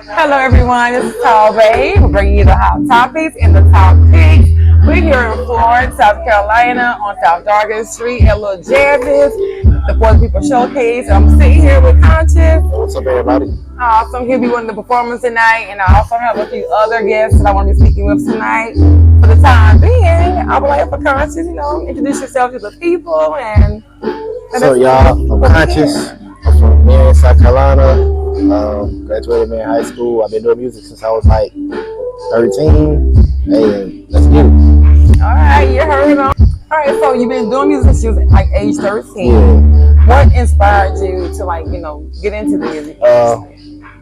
Hello, everyone. This is Tall Bay. We're bringing you the hot topics and the top picks. We're here in Florence, South Carolina, on South Dargan Street at Liljazzi, the For the People Showcase. I'm sitting here with Conscious. What's up, everybody? Awesome. He'll be one of the performers tonight, and I also have a few other guests that I want to be speaking with tonight. For the time being, I would like for Conscious, introduce yourself to the people and. So, y'all, I'm Conscious. I'm from here in South Carolina. Graduated in high school. I've been doing music since I was like 13. Hey, let's get it. All right, you heard him. All right, so you've been doing music since you was like age 13. Yeah. What inspired you to get into the music?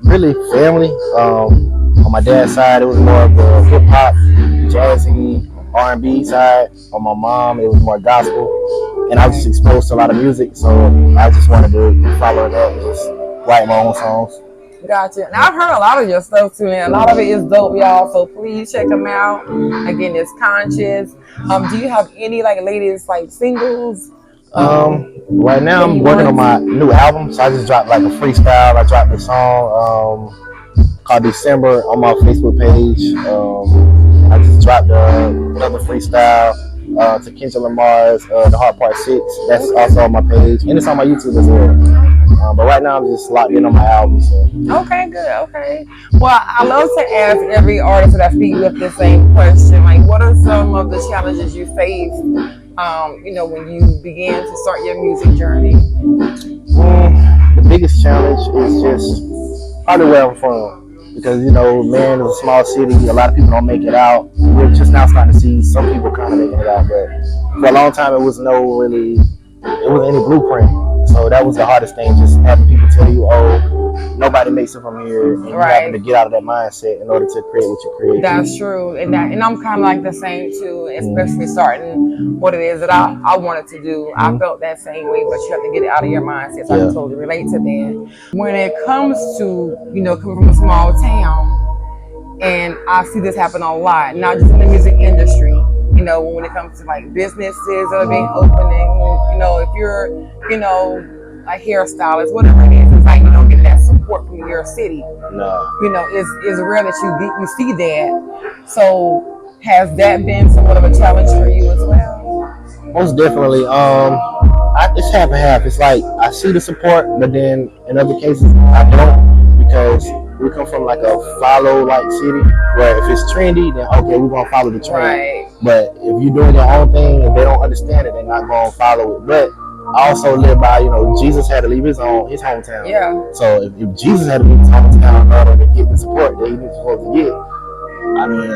Really, family. On my dad's side, it was more of the hip hop, jazzy, R&B side. On my mom, it was more gospel. And I was just exposed to a lot of music, so I just wanted to follow that and just write my own songs. Gotcha. And I've heard a lot of your stuff too, and a lot of it is dope, y'all. So please check them out. Again, it's Conscious. Do you have any latest singles? Right now I'm working on my new album, so I just dropped a freestyle. I dropped a song called December on my Facebook page. I just dropped another freestyle to Kendrick Lamar's The Hard Part 6. That's also on my page, and it's on my YouTube as well. But right now I'm just locked in on my album. So. Okay, good. Okay. Well, I love to ask every artist that I speak with the same question. What are some of the challenges you faced, when you began to start your music journey? The biggest challenge is just probably where I'm from. Because, man, it's a small city. A lot of people don't make it out. We're just now starting to see some people kind of making it out. But for a long time, it wasn't any blueprint. So that was the hardest thing, just having people tell you, oh, nobody makes it from here. And you having to get out of that mindset in order to create what you create. That's true. And I'm kind of the same too, especially starting what it is that I wanted to do. I felt that same way, but you have to get it out of your mindset. So I can totally relate to that. When it comes to, coming from a small town, and I see this happen a lot, not just in the music industry, when it comes to businesses that are being opening, if you're, a hairstylist, whatever it is, it's you don't get that support from your city. No. It's rare that you see that. So has that been somewhat of a challenge for you as well? Most definitely. It's half and half. It's I see the support, but then in other cases I don't, because we come from a follow city where if it's trendy, then okay, we're gonna follow the trend. Right. But if you're doing your own thing and they don't understand it, they're not gonna follow it. But I also live by, Jesus had to leave his hometown. Yeah. So if Jesus had to leave his hometown in order to get the support that he was supposed to get, I mean,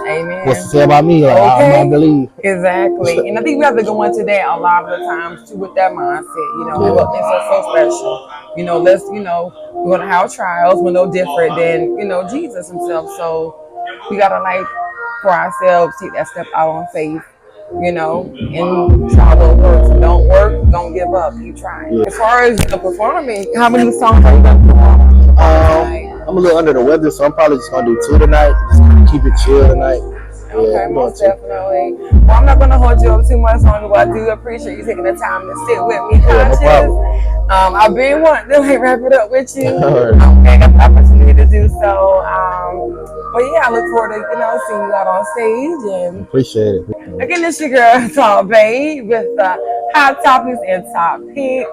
amen. What's to say about me? I believe. Exactly. And I think we have to go into that a lot of the times too, with that mindset. What makes us so special. We're gonna have trials. We're no different than Jesus himself. So we gotta for ourselves take that step out on faith. And try what works. Don't work, don't give up. Keep trying. As far as performing, how many songs are you gonna perform? I'm a little under the weather, so I'm probably just gonna do 2 tonight. Just keep it chill tonight. Okay, most definitely. Well, I'm not gonna hold you up too much longer, but I do appreciate you taking the time to sit with me, Conscious. No problem. I've been wanting to wrap it up with you. I got the opportunity to do so. But yeah, I look forward to seeing you out on stage and appreciate it. Again, it's your girl Tall Bay with hot topics and top picks.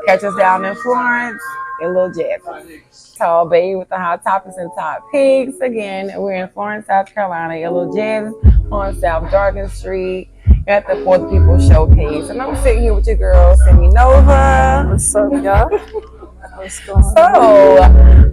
Catch us down in Florence in Liljazzi. Tall Bay with the hot topics and top picks. Again, we're in Florence, South Carolina, in Liljazzi on South Dargan Street at the For the People Showcase. And I'm sitting here with your girl, Semi Nova. What's up, y'all? What's going on? So,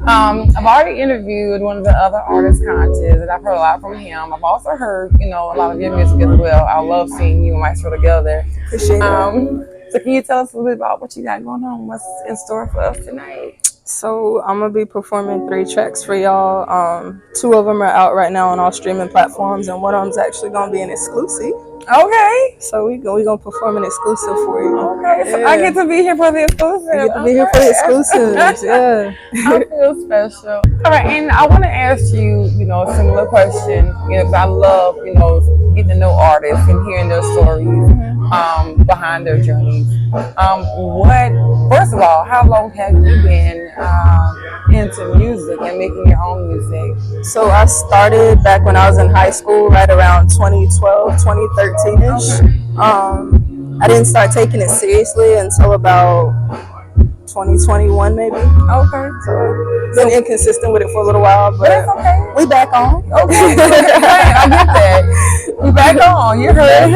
I've already interviewed one of the other artists, Conscious, and I've heard a lot from him. I've also heard, a lot of your music as well. I love seeing you and Maestro together. Appreciate it. So can you tell us a little bit about what you got going on? What's in store for us tonight? So I'm gonna be performing 3 tracks for y'all. 2 of them are out right now on all streaming platforms, and one of them's actually gonna be an exclusive. Okay. So we gonna perform an exclusive for you. Okay. So I get to be here for the exclusive. You get to be here for the exclusives. Yeah. I feel special. All right, and I want to ask you, a similar question. Because I love, getting to know artists and hearing their stories behind their journeys. First of all, how long have you been into music and making your own music? So I started back when I was in high school, right around 2012, 2013-ish. I didn't start taking it seriously until about 2021 maybe. Okay. So been inconsistent with it for a little while, but it's okay. We back on. Okay. I get that. We back on. You heard it.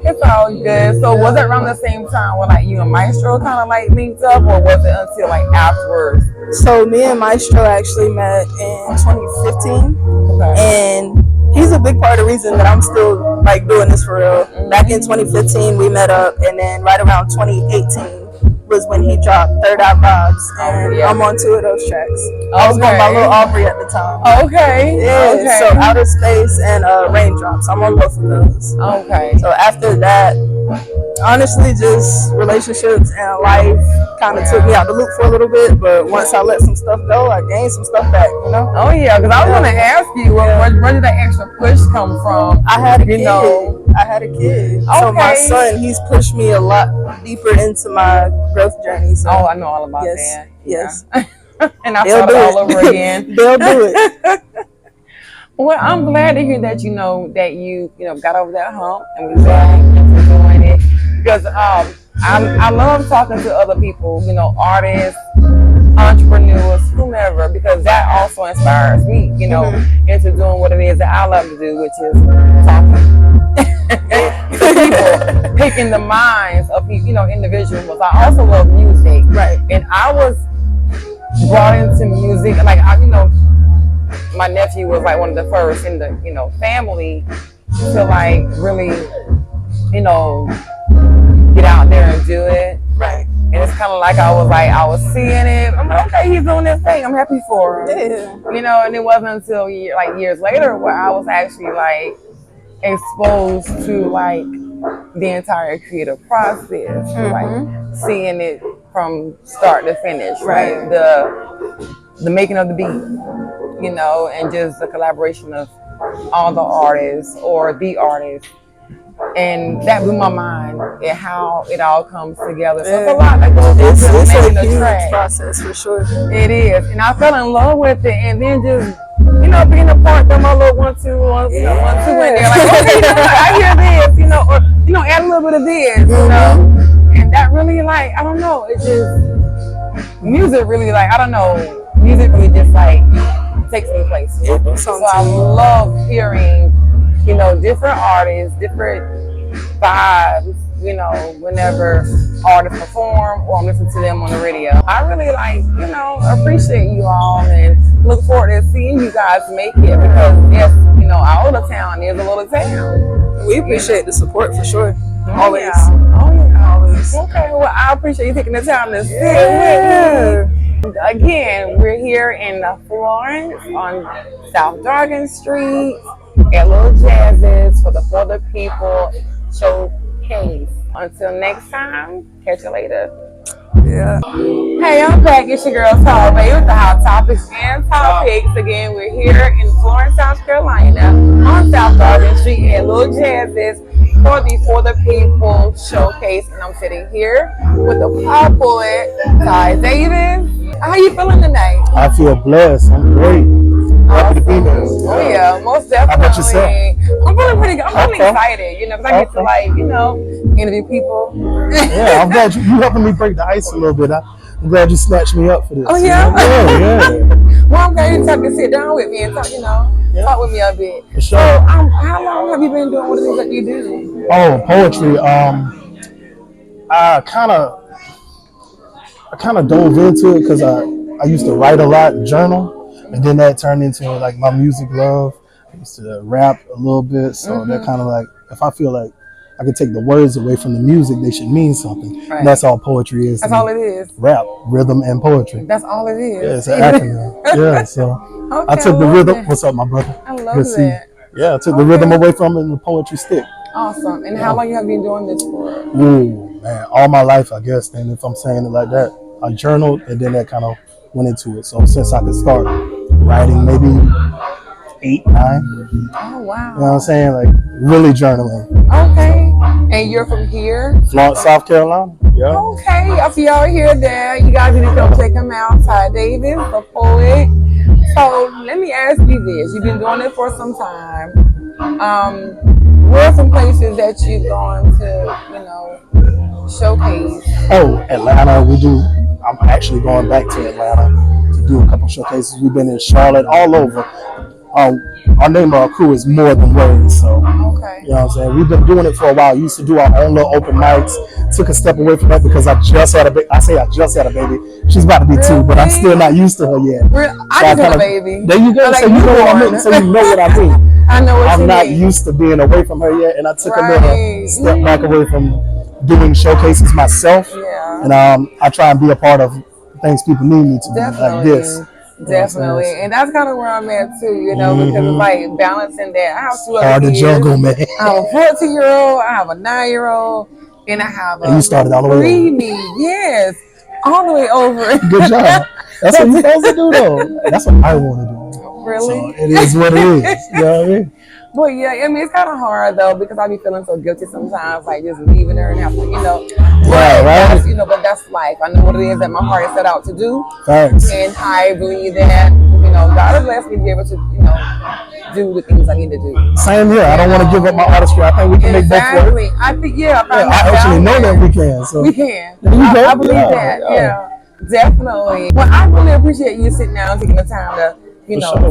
It's all good. So was it around the same time when like you and Maestro kind of like linked up, or was it until like afterwards? So me and Maestro actually met in 2015, and he's a big part of the reason that I'm still like doing this for real. Back in 2015 we met up, and then right around 2018 was when he dropped Third Eye Vibes, and I'm on 2 of those tracks. I was going by Lil Aubrey at the time. Okay. Yeah. Okay. So Outer Space and Raindrops. I'm on both of those. Okay. So after that, honestly, just relationships and life kind of took me out the loop for a little bit. But once I let some stuff go, I gained some stuff back. Oh yeah, because I was going to ask you, where did that extra push come from? I had a kid. I had a kid. Okay. So my son, he's pushed me a lot deeper into my growth journey. So I know all about that. Yes. And I start all over again. They'll do it. Well, I'm glad to hear that you got over that hump and we're back into doing it, because I love talking to other people, artists, entrepreneurs, whomever, because that also inspires me, into doing what it is that I love to do, which is talking. People, picking the minds of individuals. I also love music, right? And I was brought into music, like my nephew was like one of the first in the family to like really get out there and do it, right? And it's kind of like I was seeing it. I'm like, okay, he's doing this thing. I'm happy for him. Yeah. And it wasn't until years later where I was actually like exposed to like the entire creative process, like seeing it from start to finish, right? The making of the beat, and just the collaboration of all the artists or the artists. And that blew my mind at how it all comes together. So it's a lot that goes into making a track. Process for sure. It is, and I fell in love with it, and then just being a part of my little 1 2 1 2 in there, like okay, I hear this, or add a little bit of this, and that really like I don't know, it just music really like I don't know, music really just like takes me places. So I love hearing different artists, different vibes, whenever artists perform or I'm listening to them on the radio. I really like, appreciate you all and look forward to seeing you guys make it, because yes, our little town is a little town. We appreciate the support for sure. Always. Always. Okay, well I appreciate you taking the time to sit with me. Again, we're here in Florence on South Dargan Street at Liljazzi for the For the People showcase. Until next time, catch you later. Yeah. Hey, I'm back. It's your girl Tara Bay with the Hot Topics and Topics. Again, we're here in Florence, South Carolina on South Dargan Street at Liljazzi for the For the People showcase. And I'm sitting here with the pop poet, Ty Davis. How you feeling tonight? I feel blessed. I'm great. Happy to be there. Oh yeah, most definitely. How about yourself? I'm feeling pretty good. I'm really excited, because I get to like, interview people. Yeah, I'm glad you helping me break the ice a little bit. I'm glad you snatched me up for this. Oh yeah? Yeah. Well, I'm glad you to sit down with me and talk, talk with me a bit. For sure. So, how long have you been doing what it is that you do? Oh, poetry. I kind of dove into it because I used to write a lot, journal. And then that turned into like my music love. I used to rap a little bit, so that kind of like, if I feel like I could take the words away from the music, they should mean something. Right. And that's all poetry is. That's all it is. Rap, rhythm, and poetry. That's all it is. Yeah, it's an acronym. Yeah, so okay, I took the rhythm. What's up, my brother? I love that. Yeah, I took the rhythm away from it and the poetry stick. Awesome. And how long have you been doing this for? Ooh, man, all my life, I guess. And if I'm saying it like that, I journaled, and then that kind of went into it. So since I could start writing, maybe 8, 9. Oh, wow. You know what I'm saying? Like really journaling. Okay. And you're from here? Florence, South Carolina. Yeah. Okay. If y'all hear that, you guys need to come check him out. Ty Davis, the poet. So let me ask you this. You've been doing it for some time. Where are some places that you've gone to, showcase? Oh, Atlanta, I'm actually going back to Atlanta to do a couple showcases. We've been in Charlotte, all over. Our name of our crew is More Than Words, so okay. You know what I'm saying? We've been doing it for a while. We used to do our own little open mics. Took a step away from that because I just had a baby. I say I just had a baby. She's about to be 2, but I'm still not used to her yet. I just had a baby. There you go. Like so you know what I mean. So you know what I mean. I know what I'm you not mean. used to being away from her yet, and I took a little step back away from doing showcases myself. Yeah. And I try and be a part of things people need me to do, like this. Definitely. And that's kind of where I'm at too, because it's like balancing that. I have 2 other hard to kids. juggle, man. I have a 14-year-old, I have a 9-year-old, and I have a you started all the way over. Yes, all the way over. Good job. That's what you're supposed to do, though. That's what I want to do. Really? So it is what it is. You know what I mean? But yeah, I mean, it's kind of hard though because I be feeling so guilty sometimes, like just leaving her and have to, Right. But that's life. I know what it is that my heart is set out to do. Thanks. And I believe that, God has blessed me to be able to, do the things I need to do. Same here. I don't want to give up my artistry. I think we can make both work. I think, I actually know that we can. So. We can. I believe that. Yeah, definitely. Well, I really appreciate you sitting down and taking the time to,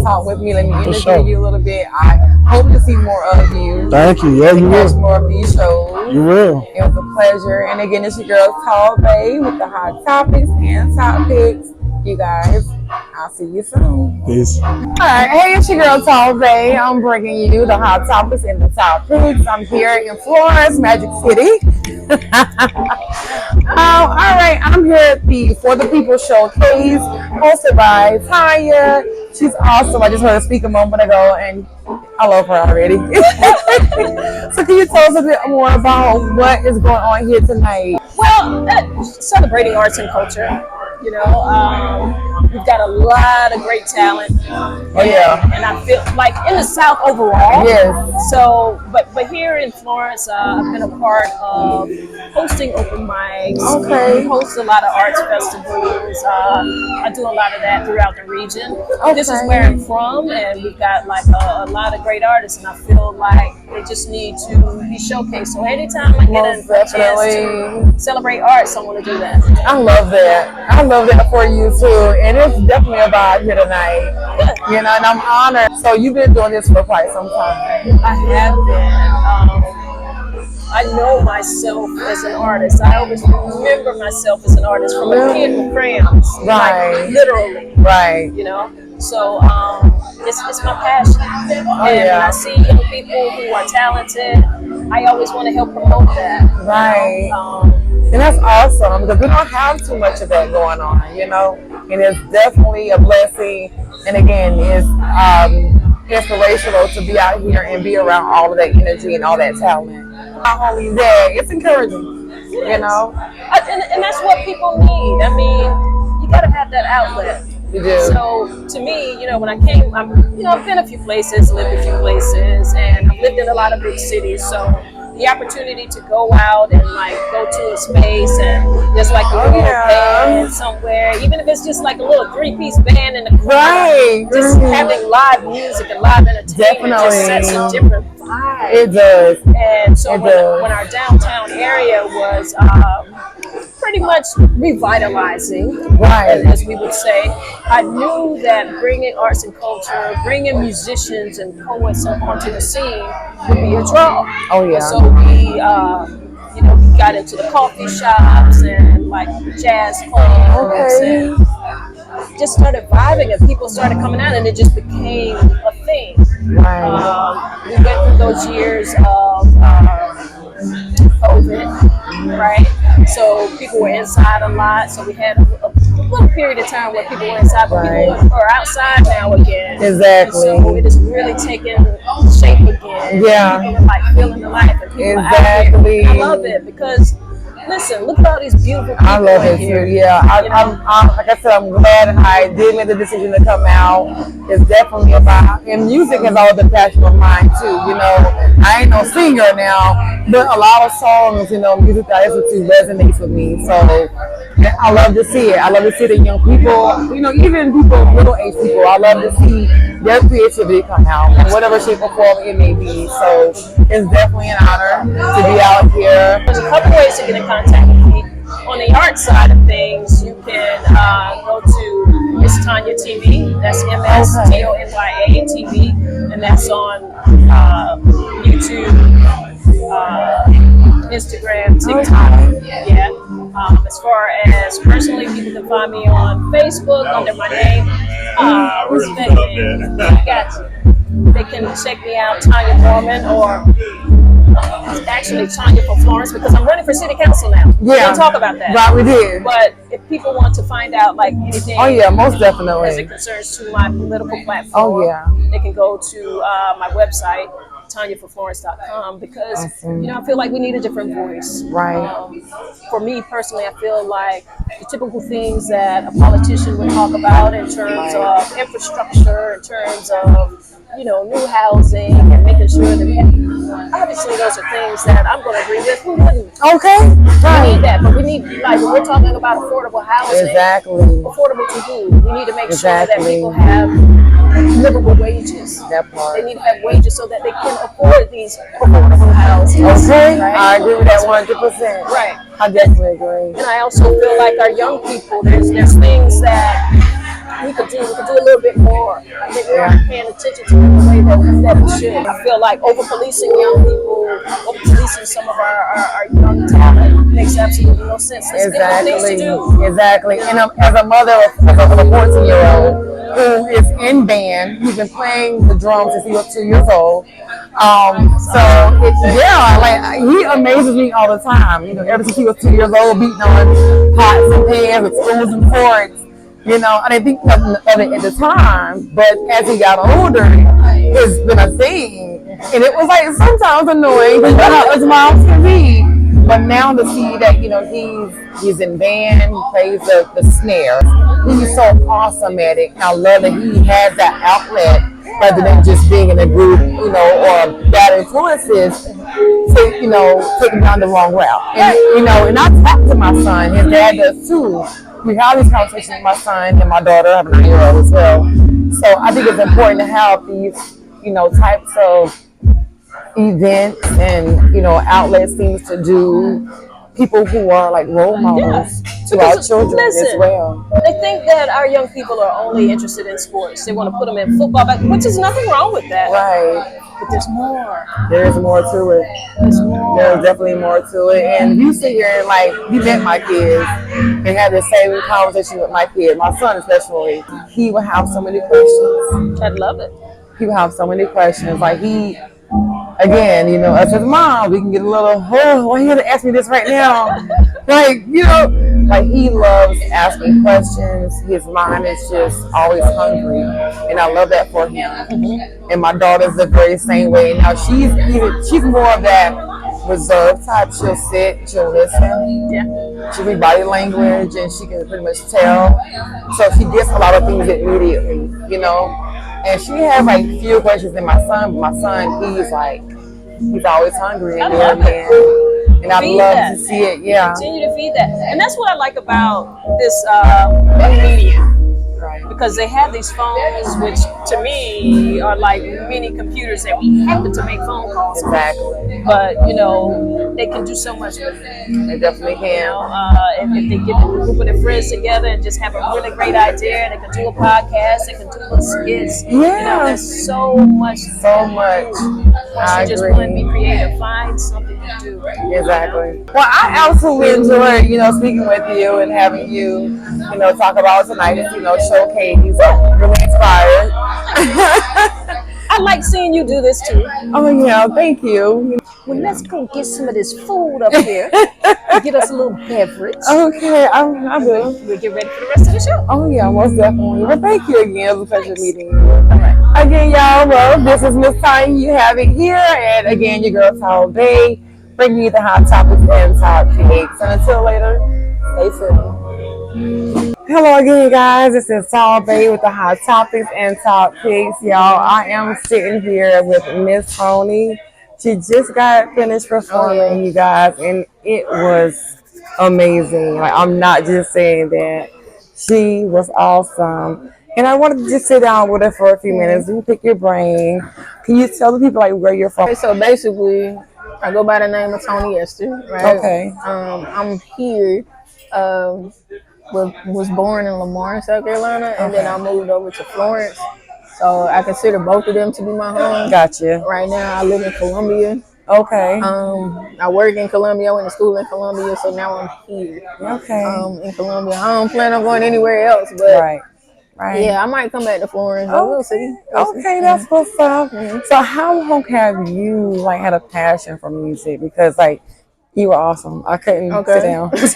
talk with me. Let me interview you a little bit. I hope to see more of you. Thank you. Yeah, you will. More of these shows. You will. It was a pleasure. And again, it's your girl Tall Bay with the hot topics and topics. You guys, I'll see you soon. Peace. All right, hey, it's your girl Tall Bay. I'm bringing you the hot topics and the topics. I'm here in Florence, Magic City. All right, I'm here at the For the People Showcase, hosted by Tanya. She's awesome. I just heard her speak a moment ago, and I love her already. So can you tell us a bit more about what is going on here tonight? Well, celebrating arts and culture. We've got a lot of great talent. Oh yeah. And I feel like in the South overall. Yes. So, but here in Florence, I've been a part of hosting open mics. Okay. We host a lot of arts festivals. I do a lot of that throughout the region. Okay. This is where I'm from, and we've got like a lot of great artists, and I feel like they just need to be showcased. So anytime I get a chance to celebrate arts, I want to do that. I love that. I love that for you too, and it's definitely a vibe here tonight. And I'm honored. So you've been doing this for quite some time. I have been. I know myself as an artist. I always remember myself as an artist from a kid with crayons, right? Like, literally, right? So it's my passion. And when I see young people who are talented, I always want to help promote that. Right. And that's awesome because we don't have too much of that going on, and it's definitely a blessing. And again, it's inspirational to be out here and be around all of that energy and all that talent. Not only that, it's encouraging, and that's what people need. I mean, you got to have that outlet. You do. So to me, when I came, I've been a few places, lived a few places, and I've lived in a lot of big cities. So the opportunity to go out and like go to a space and just like a little band somewhere, even if it's just like a little 3-piece band in the corner, just having live music and live entertainment just sets a different vibe. It does. And so when our downtown area was pretty much revitalizing, as we would say, I knew that bringing arts and culture, bringing musicians and poets onto the scene would be a draw. Oh yeah. So we, we got into the coffee shops and like jazz clubs and just started vibing, and people started coming out, and it just became a thing. Right. We went through those years of COVID, right? So people were inside a lot, so we had a little period of time where people were inside, but Right. people are outside now again. Exactly. And so it is really taking shape again. Yeah. People are like feeling the life, and people are out Exactly. there. I love it because, listen, look at all these beautiful people I love in it here. too. Yeah, I'm like I said, I'm glad I did make the decision to come out. It's definitely about, and music has always been a passion of mine too. You know, I ain't no singer now, but a lot of songs, you know, music that I listen to resonates with me. So I love to see it. I love to see the young people, you know, even people, middle-aged people. I love to see their creativity come out in whatever shape or form it may be. So it's definitely an honor to be out here. There's a couple ways to get in contact with me. On the art side of things, you can go to Miss Tanya TV. That's MSTONYA TV, and that's on YouTube, Instagram, TikTok. Yeah. As far as personally, people can find me on Facebook under my name. What's the name? Got you. They can check me out, Tanya Foreman, or actually Tanya for Florence, because I'm running for city council now. We Yeah. didn't talk about that. Right, we did. But if people want to find out like anything, Oh yeah, most as definitely. it concerns to my political platform, Oh, yeah. they can go to my website, TanyaForFlorence.com, because Awesome. you know I feel like we need a different voice. Right. For me personally, I feel like the typical things that a politician would talk about in terms of infrastructure, in terms of new housing and making sure that obviously those are things that I'm going to agree with. Who wouldn't? Okay. We need Right. that, but we need, like, when we're talking about affordable housing, Exactly. affordable to who? We need to make sure that Exactly. people have livable wages. That part. They need to have wages so that they can afford these affordable houses. Okay. Right? I agree with that 100%. Right. I definitely agree. And I also feel like our young people, there's things that we could do a little bit more. I think we're not paying attention to it the way that we should. I feel like over-policing young people, over-policing some of our young talent makes absolutely no sense. Let's give them things to do. Exactly. And as a mother of a 14-year-old who is in band, he's been playing the drums since he was 2 years old. He amazes me all the time. You know, ever since he was 2 years old, beating on pots and pans and spoons and forks. You know, I didn't think nothing of it at the time, but as he got older, it's been a thing. And it was like sometimes annoying because you know how us moms can be. But now to see that, he's in band, he plays the snare. He's so awesome at it. And I love that he has that outlet rather than just being in a group, or bad influences to take him down the wrong route. And, and I talk to my son, his dad does too. We have these conversations with my son and my daughter. I have a 9-year-old as well. So I think it's important to have these, types of events and, outlets, things to do. People who are like role models to our children as well. They think that our young people are only interested in sports. They want to put them in football, which is nothing wrong with that. Right. But there's more. There's more to it. There's definitely more to it. And you sit here and you met my kids and had the same conversation with my kid, my son especially. He would have so many questions. I'd love it. He would have so many questions. Again, us as moms, we can get a little, why you gonna ask me this right now? He loves asking questions. His mind is just always hungry. And I love that for him. Mm-hmm. And my daughter's the very same way. Now she's more of that reserved type. She'll sit, she'll listen. Yeah. She'll read body language and she can pretty much tell. So she gets a lot of things immediately, And she has few questions than my son, but my son, he's always hungry and and I love to see it. Yeah. Continue to feed that. And that's what I like about this media. Right. Because they have these phones, which to me are like mini computers that we happen to make phone calls. Exactly. But they can do so much with it. They definitely can. If they get a group of their friends together and just have a really great idea, they can do a podcast, they can do little skits. Yeah. There's so much. I just agree. want to be creative. Find something to do. Exactly. Well, I absolutely enjoyed, speaking with you and having you, talk about tonight. Showcase. I'm really inspired. I like seeing you do this too. Oh yeah, thank you. Well, let's go get some of this food up here. Get us a little beverage. Okay, I will. We'll get ready for the rest of the show. Oh yeah, most definitely. Well, thank you again. It was a pleasure meeting you. All right. Again, y'all, well, this is Miss Tiny. You have it here. And again, your girl, Tall Bay, bringing you the hot topics and top picks. And until later, stay tuned. Hello again, guys. This is Tall Bay with the hot topics and top picks. Y'all, I am sitting here with Miss Tony. She just got finished performing, you guys, and it was amazing. Like, I'm not just saying that. She was awesome. And I wanted to just sit down with her for a few minutes and pick your brain. Can you tell the people like where you're from? Okay, so basically, I go by the name of Tony Esther, right? Okay. I'm here. Was born in Lamar, South Carolina, and then I moved over to Florence. So I consider both of them to be my home. Gotcha. Right now, I live in Columbia. Okay. I work in Columbia. I went to school in Columbia, so now I'm here. Okay. In Columbia. I don't plan on going anywhere else, but right. yeah, I might come back to Florence. But we'll see. Okay, that's what's up. So how long have you like had a passion for music? Because like you were awesome. I couldn't sit down. I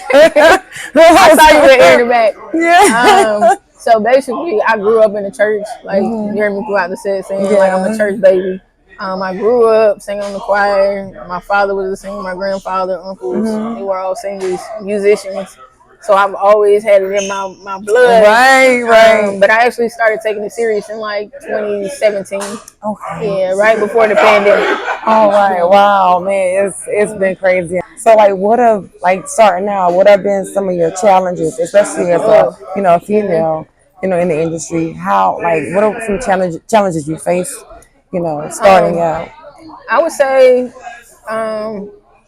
saw you were in the back. Yeah. So basically, I grew up in the church. Like you heard me throughout the set saying, like I'm a church baby. I grew up singing on the choir. My father was a singer. My grandfather, uncles, they were all singers, musicians. So I've always had it in my blood. Right. But I actually started taking it serious in like 2017. Okay. Yeah, right before the pandemic. All right. Wow, man, it's been crazy. So like, starting out, what have been some of your challenges, especially as a female, in the industry? How what are some challenges you face? Starting out. I would say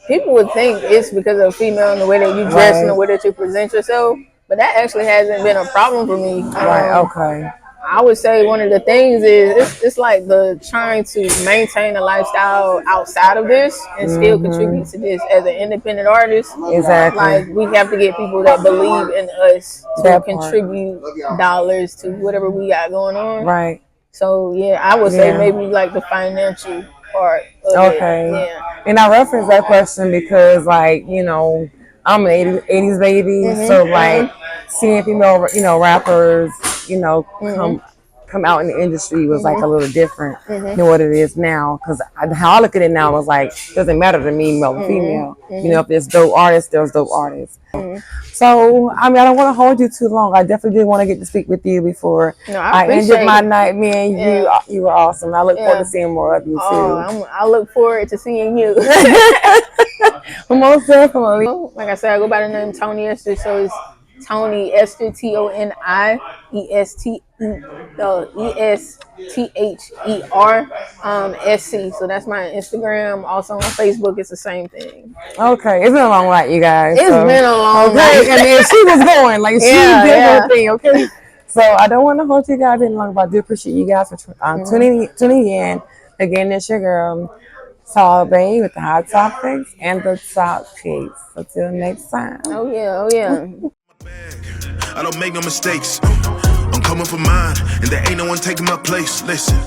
people would think it's because of female and the way that you dress and the way that you present yourself, but that actually hasn't been a problem for me. Okay. I would say one of the things is it's like the trying to maintain a lifestyle outside of this and still contribute to this as an independent artist. Exactly. Like we have to get people that believe in us to contribute dollars to whatever we got going on. Right. So yeah, I would say maybe like the financial part of it. Yeah. And I reference that question because I'm an 80s baby, so seeing female rappers come out in the industry was like a little different than what it is now. Because how I look at it now is like, doesn't matter to me, male or female. If there's dope artists, there's dope artists. So, I don't want to hold you too long. I definitely did want to get to speak with you before I ended my night. Man, you were awesome. I look forward to seeing more of you too. I look forward to seeing you. Most definitely. Like I said, I go by the name Tony Esther, so it's Tony Esther, ToniEsther, SC. So that's my Instagram. Also on Facebook, it's the same thing. Okay, it's been a long night, you guys. It's been a long night. And then she was going, she did her thing, okay? So I don't want to hold you guys any longer, but I do appreciate you guys for tuning in. Again, it's your girl, Tall Bay, with the hot topics and the top picks. Until next time. Oh yeah. I don't make no mistakes. I'm coming for mine, and there ain't no one taking my place. Listen.